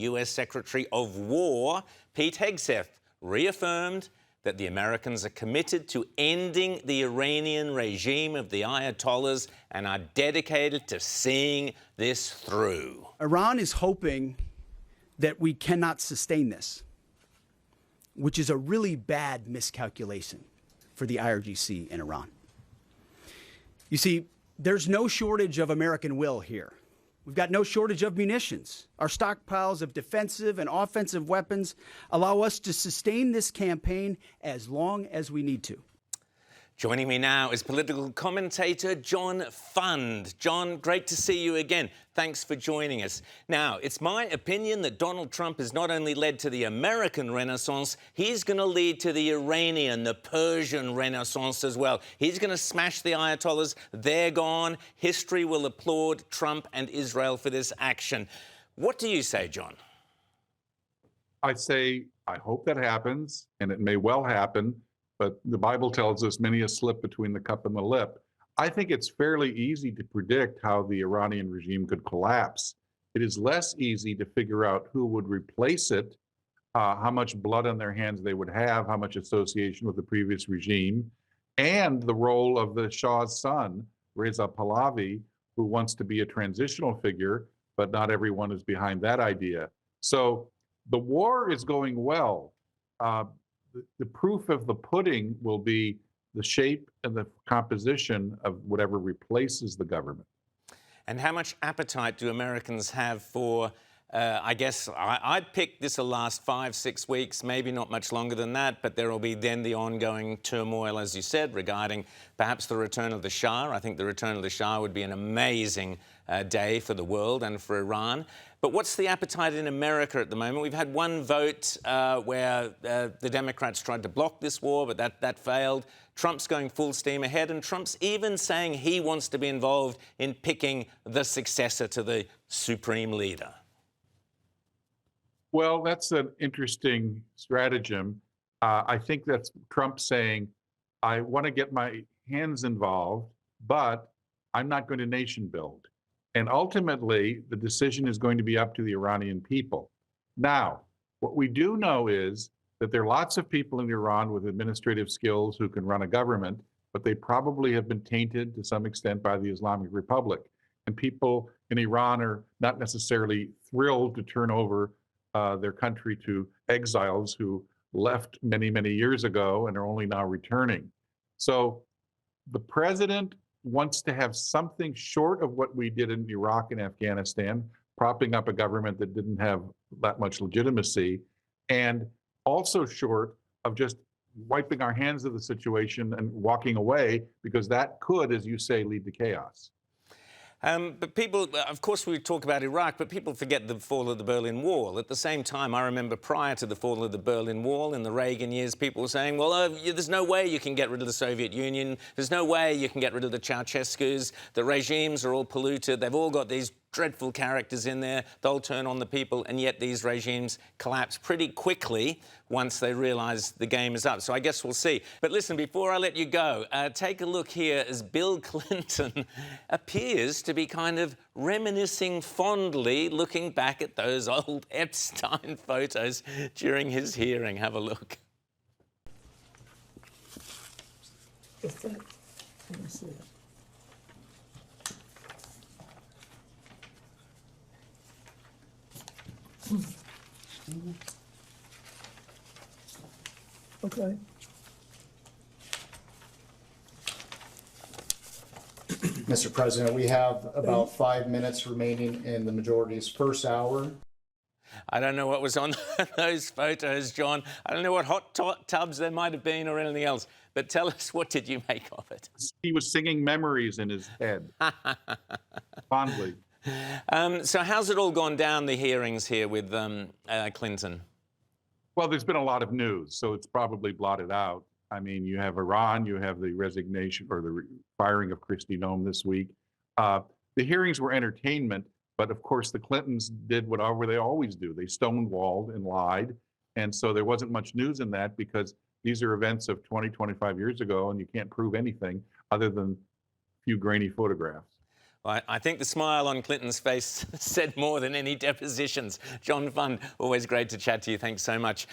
US Secretary of War, Pete Hegseth, reaffirmed that the Americans are committed to ending the Iranian regime of the Ayatollahs and are dedicated to seeing this through. Iran is hoping that we cannot sustain this, which is a really bad miscalculation for the IRGC in Iran. You see, there's no shortage of American will here. We've got no shortage of munitions. Our stockpiles of defensive and offensive weapons allow us to sustain this campaign as long as we need to. Joining me now is political commentator John Fund. John, great to see you again. Thanks for joining us. Now, it's my opinion that Donald Trump has not only led to the American Renaissance, he's going to lead to the Iranian, the Persian Renaissance as well. He's going to smash the Ayatollahs. They're gone. History will applaud Trump and Israel for this action. What do you say, John? I say, I hope that happens, and it may well happen. But the Bible tells us many a slip between the cup and the lip. I think it's fairly easy to predict how the Iranian regime could collapse. It is less easy to figure out who would replace it, how much blood on their hands they would have, how much association with the previous regime, and the role of the Shah's son, Reza Pahlavi, who wants to be a transitional figure, but not everyone is behind that idea. So the war is going well. The proof of the pudding will be the shape and the composition of whatever replaces the government. And how much appetite do Americans have for, I guess, I'd pick this will last 5-6 weeks, maybe not much longer than that, but there will be then the ongoing turmoil, as you said, regarding perhaps the return of the Shah. I think the return of the Shah would be an amazing day for the world and for Iran. But what's the appetite in America at the moment? We've had one vote where the Democrats tried to block this war, but that failed. Trump's going full steam ahead, and Trump's even saying he wants to be involved in picking the successor to the supreme leader. Well, that's an interesting stratagem. I think that's Trump saying, I want to get my hands involved, but I'm not going to nation build. And ultimately, the decision is going to be up to the Iranian people. Now, what we do know is that there are lots of people in Iran with administrative skills who can run a government, but they probably have been tainted to some extent by the Islamic Republic. And people in Iran are not necessarily thrilled to turn over their country to exiles who left many, many years ago and are only now returning. So the president wants to have something short of what we did in Iraq and Afghanistan, propping up a government that didn't have that much legitimacy, and also short of just wiping our hands of the situation and walking away, because that could, as you say, lead to chaos. But people, of course, we talk about Iraq, but people forget the fall of the Berlin Wall. At the same time, I remember prior to the fall of the Berlin Wall in the Reagan years, people were saying, well, there's no way you can get rid of the Soviet Union. There's no way you can get rid of the Ceausescus. The regimes are all polluted. They've all got these dreadful characters in there. They'll turn on the people, and yet these regimes collapse pretty quickly once they realise the game is up. So I guess we'll see. But listen, before I let you go, take a look here as Bill Clinton appears to be kind of reminiscing fondly, looking back at those old Epstein photos during his hearing. Have a look. Is that? Let me see it. Okay. Mr. President, we have about 5 minutes remaining in the majority's first hour. I don't know what was on those photos, John. I don't know what hot tubs there might have been or anything else. But tell us, what did you make of it? He was singing memories in his head, fondly. So how's it all gone down, the hearings here with Clinton? Well, there's been a lot of news, so it's probably blotted out. I mean, you have Iran, you have the resignation or the firing of Kristi Noem this week. The hearings were entertainment, but of course the Clintons did whatever they always do. They stonewalled and lied. And so there wasn't much news in that, because these are events of 20, 25 years ago, and you can't prove anything other than a few grainy photographs. I think the smile on Clinton's face said more than any depositions. John Fund, always great to chat to you. Thanks so much.